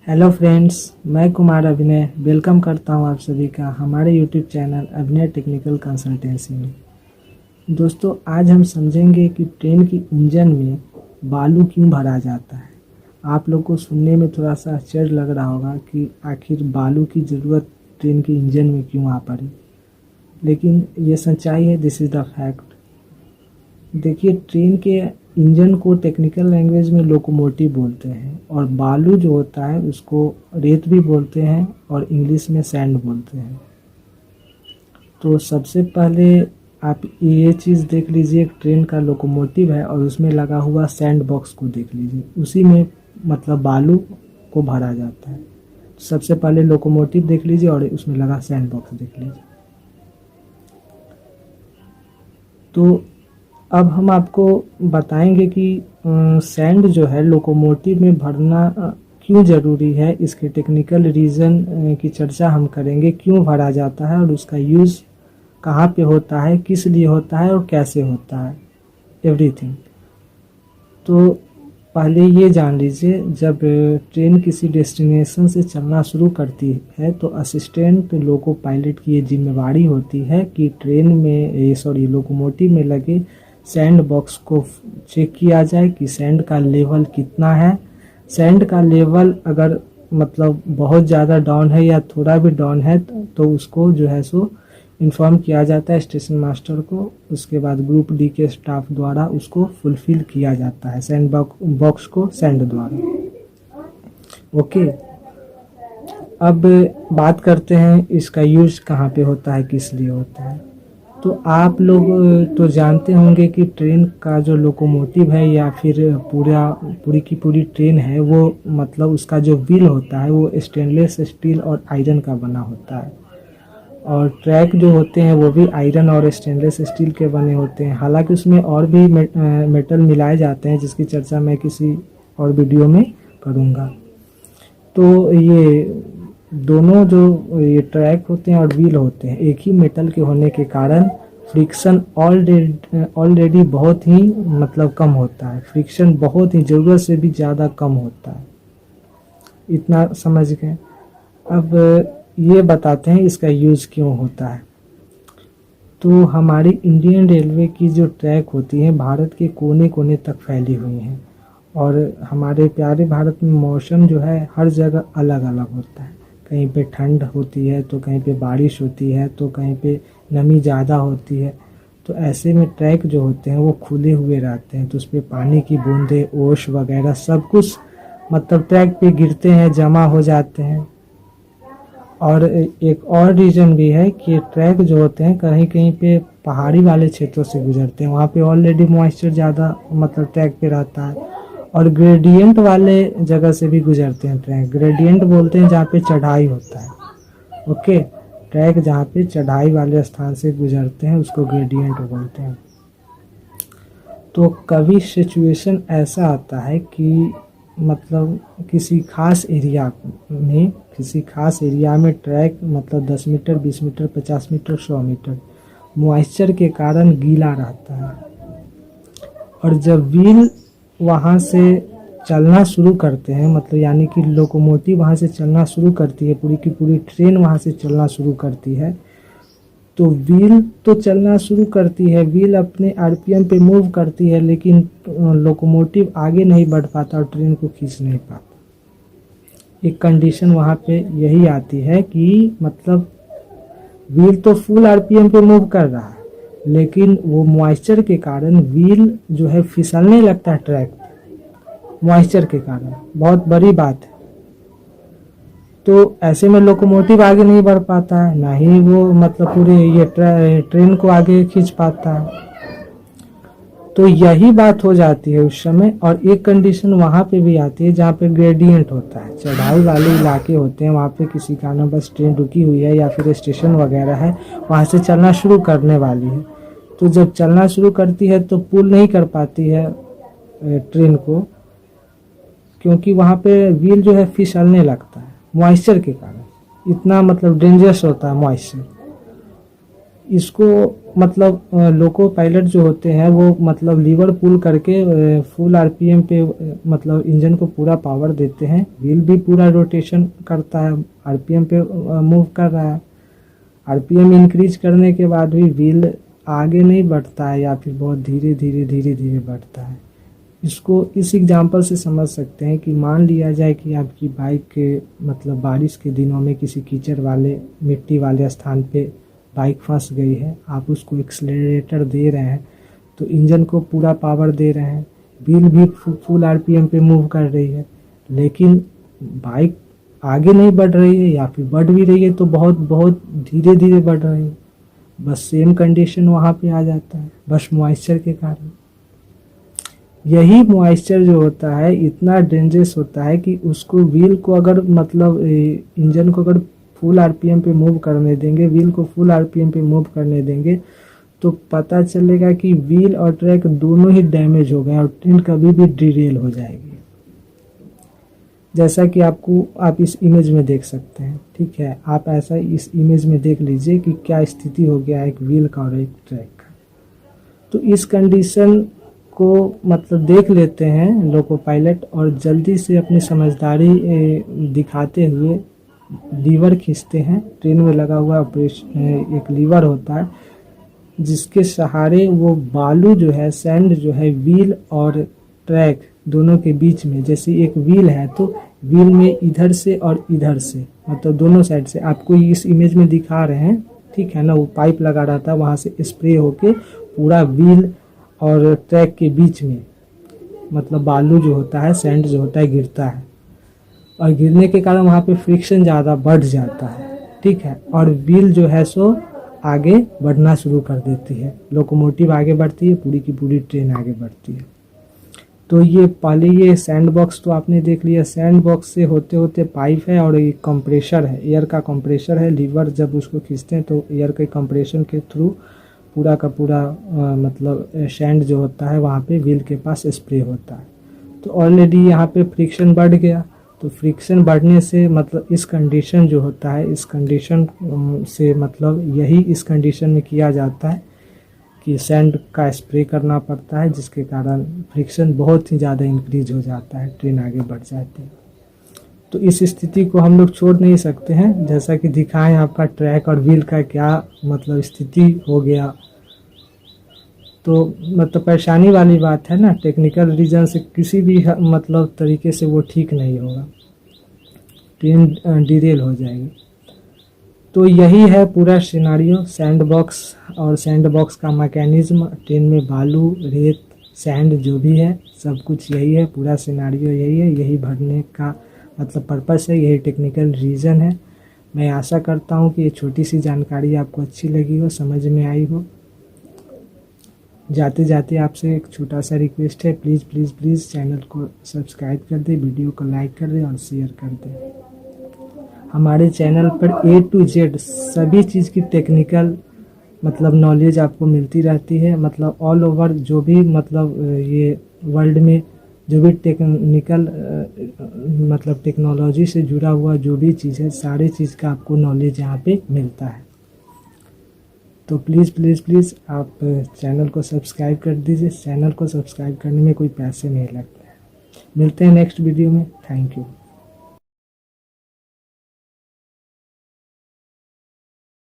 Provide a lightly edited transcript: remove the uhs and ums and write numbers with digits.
Hello friends, मैं कुमार अभिनय welcome करता हूं आप सभी का हमारे यूट्यूब चैनल अभिनय टेक्निकल कंसल्टेंसी में। दोस्तों, आज हम समझेंगे कि ट्रेन की इंजन में बालू क्यों भरा जाता है। आप लोग को सुनने में थोड़ा सा आश्चर्य लग रहा होगा कि आखिर बालू की ज़रूरत ट्रेन की इंजन में क्यों आ पड़ी, लेकिन ये सच्चाई है। This is the fact. देखिए, ट्रेन के इंजन को टेक्निकल लैंग्वेज में लोकोमोटिव बोलते हैं और बालू जो होता है उसको रेत भी बोलते हैं और इंग्लिश में सैंड बोलते हैं। तो सबसे पहले आप ये चीज़ देख लीजिए, एक ट्रेन का लोकोमोटिव है और उसमें लगा हुआ सैंड बॉक्स को देख लीजिए, उसी में मतलब बालू को भरा जाता है। सबसे पहले लोकोमोटिव देख लीजिए और उसमें लगा सैंड बॉक्स देख लीजिए। तो अब हम आपको बताएंगे कि सैंड जो है लोकोमोटिव में भरना क्यों ज़रूरी है। इसके टेक्निकल रीज़न की चर्चा हम करेंगे, क्यों भरा जाता है और उसका यूज़ कहाँ पे होता है, किस लिए होता है और कैसे होता है, एवरीथिंग। तो पहले ये जान लीजिए, जब ट्रेन किसी डेस्टिनेशन से चलना शुरू करती है तो असिस्टेंट लोको पायलट की ये जिम्मेवारी होती है कि ट्रेन में लोकोमोटिव में लगे सैंड बॉक्स को चेक किया जाए कि सैंड का लेवल कितना है। सैंड का लेवल अगर मतलब बहुत ज़्यादा डाउन है या थोड़ा भी डाउन है तो उसको जो है सो इन्फॉर्म किया जाता है स्टेशन मास्टर को। उसके बाद ग्रुप डी के स्टाफ द्वारा उसको फुलफिल किया जाता है सैंड बॉक्स को सैंड द्वारा। ओके, अब बात करते हैं इसका यूज कहाँ पे होता है, किस लिए होता है। तो आप लोग तो जानते होंगे कि ट्रेन का जो लोकोमोटिव है या फिर पूरी की पूरी ट्रेन है, वो मतलब उसका जो व्हील होता है वो स्टेनलेस स्टील और आयरन का बना होता है और ट्रैक जो होते हैं वो भी आयरन और स्टेनलेस स्टील के बने होते हैं। हालांकि उसमें और भी मेटल मिलाए जाते हैं जिसकी चर्चा मैं किसी और वीडियो में करूँगा। तो ये दोनों जो ये ट्रैक होते हैं और व्हील होते हैं एक ही मेटल के होने के कारण फ्रिक्शन ऑलरेडी बहुत ही मतलब कम होता है। फ्रिक्शन बहुत ही ज़रूरत से भी ज़्यादा कम होता है। इतना समझ गए। अब ये बताते हैं इसका यूज़ क्यों होता है। तो हमारी इंडियन रेलवे की जो ट्रैक होती है भारत के कोने कोने तक फैली हुई हैं और हमारे प्यारे भारत में मौसम जो है हर जगह अलग अलग होता है। कहीं पे ठंड होती है तो कहीं पे बारिश होती है तो कहीं पे नमी ज़्यादा होती है। तो ऐसे में ट्रैक जो होते हैं वो खुले हुए रहते हैं तो उस पर पानी की बूंदें, ओस वगैरह सब कुछ मतलब ट्रैक पे गिरते हैं, जमा हो जाते हैं। और एक और रीज़न भी है कि ट्रैक जो होते हैं कहीं कहीं पे पहाड़ी वाले क्षेत्रों से गुजरते हैं, वहाँ पे ऑलरेडी मॉइस्चर ज़्यादा मतलब ट्रैक पे रहता है। और ग्रेडियंट वाले जगह से भी गुजरते हैं ट्रैक। ग्रेडियंट बोलते हैं जहाँ पे चढ़ाई होता है। ओके, ट्रैक जहाँ पे चढ़ाई वाले स्थान से गुजरते हैं उसको ग्रेडियंट बोलते हैं। तो कभी सिचुएशन ऐसा आता है कि मतलब किसी खास एरिया में ट्रैक मतलब 10 meter, 20 meter, 50 meter, 100 meter moisture के कारण गीला रहता है और जब व्हील वहाँ से चलना शुरू करते हैं मतलब यानी कि लोकोमोटिव वहाँ से चलना शुरू करती है, पूरी की पूरी ट्रेन वहाँ से चलना शुरू करती है तो व्हील तो चलना शुरू करती है, व्हील अपने आरपीएम पे मूव करती है, लेकिन लोकोमोटिव आगे नहीं बढ़ पाता और ट्रेन को खींच नहीं पाता। एक कंडीशन वहाँ पे यही आती है कि मतलब व्हील तो फुल आरपीएम पे मूव कर रहा है लेकिन वो मॉइस्चर के कारण व्हील जो है फिसलने लगता है ट्रैक पे, मॉइस्चर के कारण। बहुत बड़ी बात है। तो ऐसे में लोकोमोटिव आगे नहीं बढ़ पाता है, ना ही वो मतलब पूरे ये ट्रेन को आगे खींच पाता है। तो यही बात हो जाती है उस समय। और एक कंडीशन वहाँ पे भी आती है जहाँ पे ग्रेडियंट होता है, चढ़ाई वाले इलाके होते हैं, वहाँ पे किसी कारण बस ट्रेन रुकी हुई है या फिर स्टेशन वगैरह है, वहाँ से चलना शुरू करने वाली है। तो जब चलना शुरू करती है तो पुल नहीं कर पाती है ट्रेन को, क्योंकि वहाँ पे व्हील जो है फिसलने लगता है मॉइस्चर के कारण। इतना मतलब डेंजरस होता है मॉइस्चर। इसको मतलब लोको पायलट जो होते हैं वो मतलब लीवर पुल करके फुल आरपीएम पे मतलब इंजन को पूरा पावर देते हैं। व्हील भी पूरा रोटेशन करता है, आरपीएम पे मूव कर रहा है। आरपीएम इंक्रीज करने के बाद भी व्हील आगे नहीं बढ़ता है या फिर बहुत धीरे धीरे बढ़ता है। इसको इस एग्जांपल से समझ सकते हैं कि मान लिया जाए कि आपकी बाइक के मतलब बारिश के दिनों में किसी कीचड़ वाले मिट्टी वाले स्थान पे बाइक फंस गई है, आप उसको एक्सेलरेटर दे रहे हैं तो इंजन को पूरा पावर दे रहे हैं, व्हील भी फुल आरपीएम पे मूव कर रही है, लेकिन बाइक आगे नहीं बढ़ रही है या फिर बढ़ भी रही है तो बहुत बहुत धीरे धीरे बढ़ रही है। बस सेम कंडीशन वहाँ पे आ जाता है, बस मॉइस्चर के कारण। यही मॉइस्चर जो होता है इतना डेंजरस होता है कि उसको व्हील को अगर मतलब इंजन को अगर फुल आरपीएम पे मूव करने देंगे, व्हील को फुल आरपीएम पे मूव करने देंगे तो पता चलेगा कि व्हील और ट्रैक दोनों ही डैमेज हो गए और ट्रेन कभी भी डिरेल हो जाएगी। जैसा कि आप इस इमेज में देख सकते हैं, ठीक है। आप ऐसा इस इमेज में देख लीजिए कि क्या स्थिति हो गया है एक व्हील का और एक ट्रैक का। तो इस कंडीशन को मतलब देख लेते हैं लोको पायलट और जल्दी से अपनी समझदारी दिखाते हुए लीवर खींचते हैं। ट्रेन में लगा हुआ ऑपरेशन एक लीवर होता है जिसके सहारे वो बालू जो है, सैंड जो है, व्हील और ट्रैक दोनों के बीच में, जैसे एक व्हील है तो व्हील में इधर से और इधर से मतलब दोनों साइड से आपको इस इमेज में दिखा रहे हैं, ठीक है ना। वो पाइप लगा रहा था, वहां से स्प्रे होके पूरा व्हील और ट्रैक के बीच में मतलब बालू जो होता है, सैंड जो होता है गिरता है और गिरने के कारण वहाँ पे फ्रिक्शन ज़्यादा बढ़ जाता है, ठीक है। और व्हील जो है सो आगे बढ़ना शुरू कर देती है, लोकोमोटिव आगे बढ़ती है, पूरी की पूरी ट्रेन आगे बढ़ती है। तो ये पहले ये सैंड बॉक्स तो आपने देख लिया, सैंड बॉक्स से होते होते पाइप है और ये कंप्रेशर है, एयर का कंप्रेशर है। लीवर जब उसको खींचते हैं तो एयर के कंप्रेशन के थ्रू पूरा का पूरा मतलब सैंड जो होता है वहाँ पे व्हील के पास स्प्रे होता है। तो ऑलरेडी यहाँ पे फ्रिक्शन बढ़ गया, तो फ्रिक्शन बढ़ने से मतलब इस कंडीशन जो होता है, इस कंडीशन से मतलब यही इस कंडीशन में किया जाता है कि सैंड का स्प्रे करना पड़ता है, जिसके कारण फ्रिक्शन बहुत ही ज़्यादा इंक्रीज हो जाता है, ट्रेन आगे बढ़ जाती है। तो इस स्थिति को हम लोग छोड़ नहीं सकते हैं। जैसा कि दिखाएं आपका ट्रैक और व्हील का क्या मतलब स्थिति हो गया, तो मतलब परेशानी वाली बात है ना। टेक्निकल रीजन से किसी भी मतलब तरीके से वो ठीक नहीं होगा, ट्रेन डिरेल हो जाएगी। तो यही है पूरा सिनारियो, सैंड बॉक्स और सैंड बॉक्स का मैकेनिज्म, ट्रेन में बालू, रेत, सैंड जो भी है सब कुछ यही है, पूरा सिनारियो यही है, यही भरने का मतलब पर्पस है, यही टेक्निकल रीज़न है। मैं आशा करता हूँ कि ये छोटी सी जानकारी आपको अच्छी लगी हो, समझ में आई हो। जाते जाते आपसे एक छोटा सा रिक्वेस्ट है, प्लीज़ प्लीज़ प्लीज़ चैनल को सब्सक्राइब कर दे, वीडियो को लाइक कर दे और शेयर कर दे। हमारे चैनल पर A to Z सभी चीज़ की टेक्निकल मतलब नॉलेज आपको मिलती रहती है। मतलब ऑल ओवर जो भी मतलब ये वर्ल्ड में जो भी टेक्निकल मतलब टेक्नोलॉजी से जुड़ा हुआ जो भी चीज़ है, सारी चीज़ का आपको नॉलेज यहाँ पे मिलता है। तो प्लीज़ प्लीज़ प्लीज़ आप चैनल को सब्सक्राइब कर दीजिए। चैनल को सब्सक्राइब करने में कोई पैसे नहीं लगते हैं। मिलते हैं नेक्स्ट वीडियो में। Thank you.